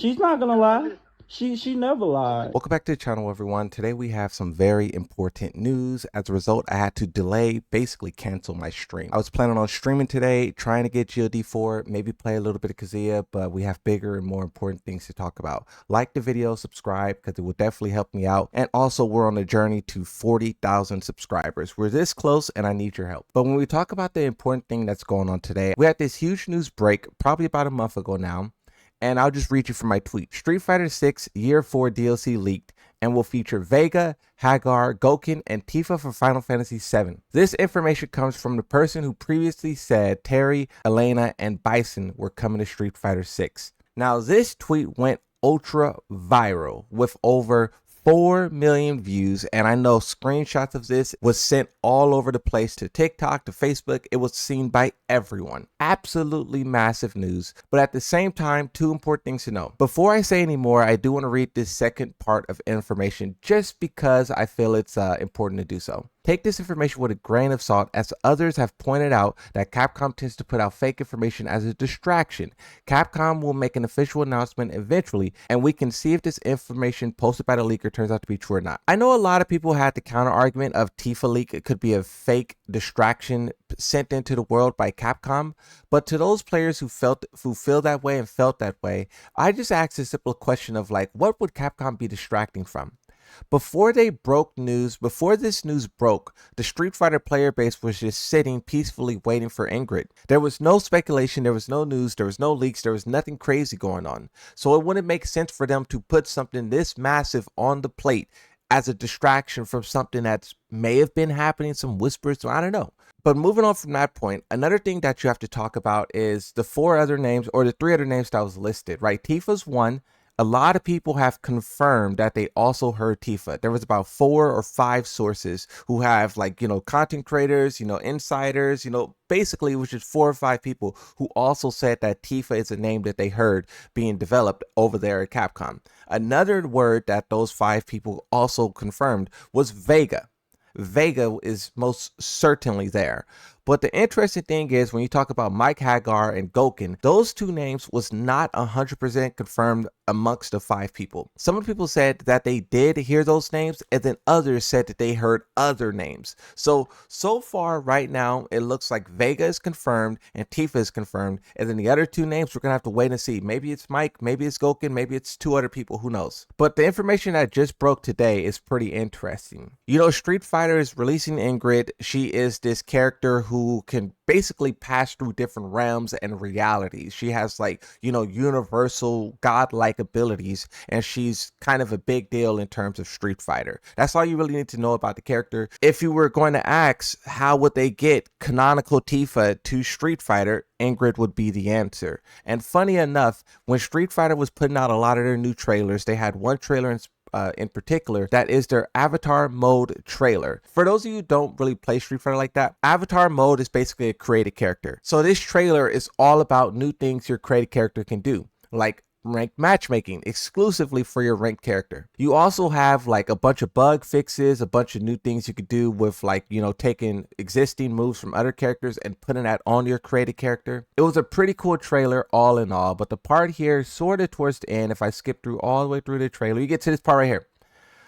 She's not gonna lie. She never lied. Welcome back to the channel, everyone. Today we have some very important news. As a result, I had to delay, basically cancel my stream. I was planning on streaming today, trying to get GLD4, maybe play a little bit of Kazuya, but we have bigger and more important things to talk about. Like the video, subscribe, because it will definitely help me out. And also, we're on a journey to 40,000 subscribers. We're this close, and I need your help. But when we talk about the important thing that's going on today, we had this huge news break, probably about a month ago now. And I'll just read you from my tweet. Street Fighter 6 Year 4 DLC leaked and will feature Vega, Hagar, Goken, and Tifa for Final Fantasy VII. This information comes from the person who previously said Terry, Elena, and Bison were coming to Street Fighter 6. Now, this tweet went ultra viral with over 4 million views, and I know screenshots of this was sent all over the place to TikTok, to Facebook. It was seen by everyone. Absolutely massive news, but at the same time, two important things to know. Before I say any more, I do want to read this second part of information just because I feel it's important to do so. Take this information with a grain of salt, as others have pointed out that Capcom tends to put out fake information as a distraction. Capcom will make an official announcement eventually, and we can see if this information posted by the leaker turns out to be true or not. I know a lot of people had the counter argument of Tifa leak. It could be a fake distraction sent into the world by Capcom, but to those players who feel that way and felt that way, I just asked a simple question of like, what would Capcom be distracting from? Before this news broke, the Street Fighter player base was just sitting peacefully waiting for Ingrid. There was no speculation, there was no news, there was no leaks, there was nothing crazy going on. So it wouldn't make sense for them to put something this massive on the plate as a distraction from something that may have been happening, some whispers, so I don't know. But moving on from that point, another thing that you have to talk about is the 4 other names, or the 3 other names that was listed, right? Tifa's one. A lot of people have confirmed that they also heard Tifa. There was about 4 or 5 sources who have, like, content creators, insiders, basically it was just 4 or 5 people who also said that Tifa is a name that they heard being developed over there at Capcom. Another word that those 5 people also confirmed was Vega. Vega is most certainly there. But the interesting thing is, when you talk about Mike Hagar and Goken, those 2 names was not 100% confirmed amongst the 5 people. Some of the people said that they did hear those names, and then others said that they heard other names. So far right now, it looks like Vega is confirmed and Tifa is confirmed, and then the other 2 names we're gonna have to wait and see. Maybe it's Mike, maybe it's Goken, maybe it's 2 other people, who knows. But the information that just broke today is pretty interesting. Street Fighter is releasing Ingrid. She is this character who can basically pass through different realms and realities. She has universal godlike abilities, and she's kind of a big deal in terms of Street Fighter. That's all you really need to know about the character. If you were going to ask how would they get canonical Tifa to Street Fighter, Ingrid would be the answer. And funny enough, when Street Fighter was putting out a lot of their new trailers, they had one trailer in particular that is their avatar mode trailer. For those of you who don't really play Street Fighter like that, avatar mode is basically a created character. So this trailer is all about new things your created character can do, like ranked matchmaking exclusively for your ranked character. You also have like a bunch of bug fixes, a bunch of new things you could do with taking existing moves from other characters and putting that on your created character. It was a pretty cool trailer all in all, but the part here sort of towards the end, if I skip through all the way through the trailer, you get to this part right here.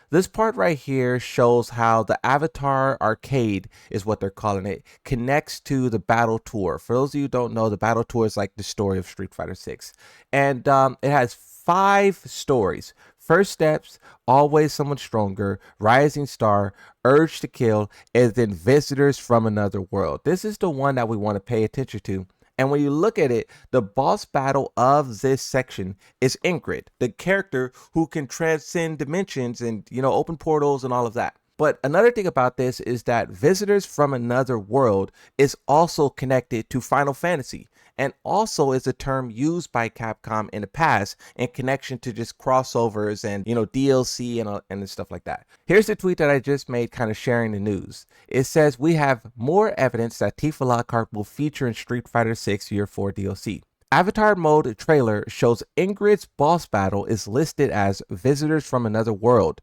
This part right here shows how the Avatar Arcade is what they're calling it, connects to the Battle Tour. For those of you who don't know, the Battle Tour is like the story of Street Fighter 6. And it has 5 stories. First Steps, Always Someone Stronger, Rising Star, Urge to Kill, and then Visitors from Another World. This is the one that we want to pay attention to. And when you look at it, the boss battle of this section is Ingrid, the character who can transcend dimensions and, open portals and all of that. But another thing about this is that Visitors from Another World is also connected to Final Fantasy, and also is a term used by Capcom in the past in connection to just crossovers and DLC and stuff like that. Here's the tweet that I just made, kind of sharing the news. It says, we have more evidence that Tifa Lockhart will feature in Street Fighter 6 Year 4 DLC. Avatar mode trailer shows Ingrid's boss battle is listed as Visitors from Another World,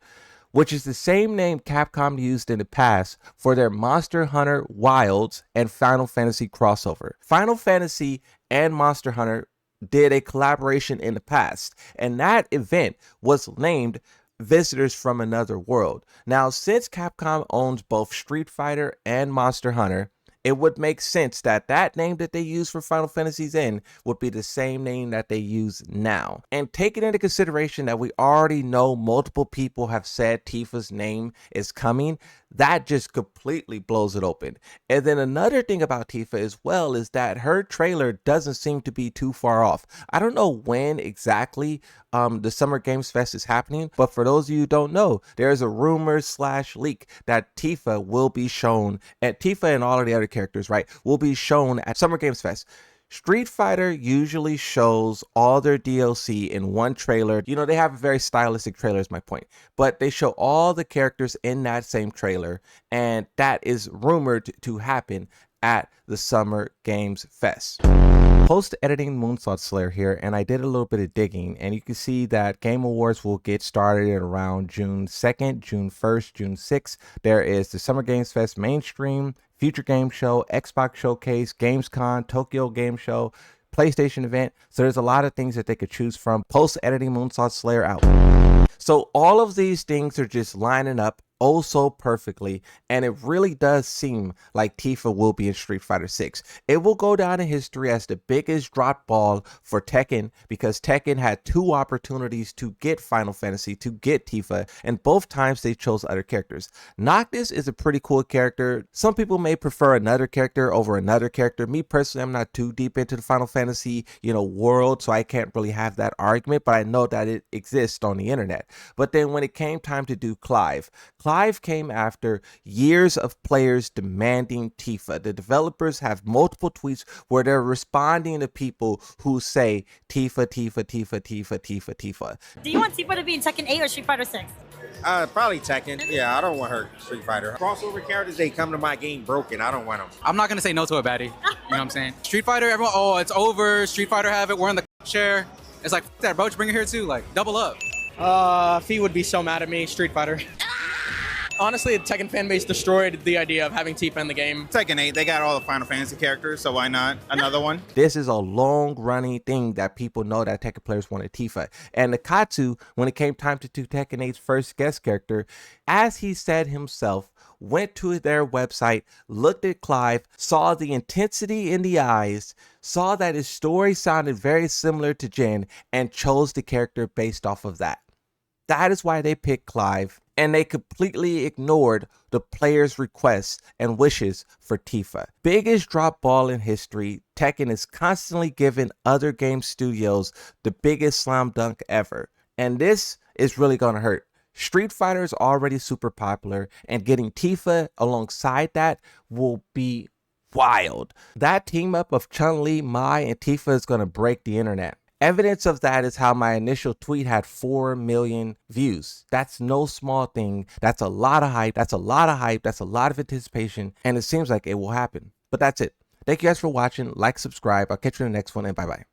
which is the same name Capcom used in the past for their Monster Hunter Wilds and Final Fantasy crossover. Final Fantasy and Monster Hunter did a collaboration in the past, and that event was named Visitors from Another World. Now, since Capcom owns both Street Fighter and Monster Hunter, it would make sense that that name that they use for Final Fantasy's End would be the same name that they use now. And taking into consideration that we already know multiple people have said Tifa's name is coming, that just completely blows it open. And then another thing about Tifa as well is that her trailer doesn't seem to be too far off. I don't know when exactly the Summer Games Fest is happening, but for those of you who don't know, there's a rumor / leak that Tifa will be shown, and Tifa and all of the other characters, right, will be shown at Summer Games Fest. Street Fighter usually shows all their DLC in one trailer. You know, they have a very stylistic trailer is my point, but they show all the characters in that same trailer, and that is rumored to happen at the Summer Games Fest. Post-editing Moonsault Slayer here, and I did a little bit of digging, and you can see that Game Awards will get started at around June 2nd, June 1st, June 6th. There is the Summer Games Fest mainstream, Future Game Show, Xbox Showcase, Gamescom, Tokyo Game Show, PlayStation event. So there's a lot of things that they could choose from. Post-editing Moonsault Slayer out. So all of these things are just lining up oh so perfectly, and it really does seem like Tifa will be in Street Fighter 6. It will go down in history as the biggest drop ball for Tekken, because Tekken had 2 opportunities to get Final Fantasy, to get Tifa, and both times they chose other characters. Noctis is a pretty cool character. Some people may prefer another character over another character. Me personally, I'm not too deep into the Final Fantasy, world, so I can't really have that argument, but I know that it exists on the internet. But then when it came time to do Clive came after years of players demanding Tifa. The developers have multiple tweets where they're responding to people who say Tifa, Tifa, Tifa, Tifa, Tifa, Tifa. Do you want Tifa to be in Tekken 8 or Street Fighter 6? Probably Tekken. Yeah, I don't want her Street Fighter. Crossover characters, they come to my game broken. I don't want them. I'm not going to say no to a baddie. You know what I'm saying? Street Fighter, everyone, oh, it's over. Street Fighter have it. We're in the chair. It's like, that, bro, just bring it here too. Like, double up. Fee would be so mad at me. Street Fighter. Honestly, the Tekken fan base destroyed the idea of having Tifa in the game. Tekken 8, they got all the Final Fantasy characters, so why not another one? This is a long-running thing that people know that Tekken players wanted Tifa. And Nakatsu, when it came time to do Tekken 8's first guest character, as he said himself, went to their website, looked at Clive, saw the intensity in the eyes, saw that his story sounded very similar to Jin, and chose the character based off of that. That is why they picked Clive, and they completely ignored the players' requests and wishes for Tifa. Biggest drop ball in history, Tekken is constantly giving other game studios the biggest slam dunk ever. And this is really gonna hurt. Street Fighter is already super popular, and getting Tifa alongside that will be wild. That team up of Chun-Li, Mai, and Tifa is gonna break the internet. Evidence of that is how my initial tweet had 4 million views. That's no small thing. That's a lot of hype. That's a lot of anticipation, and it seems like it will happen. But that's it. Thank you guys for watching. Like, subscribe. I'll catch you in the next one, and bye-bye.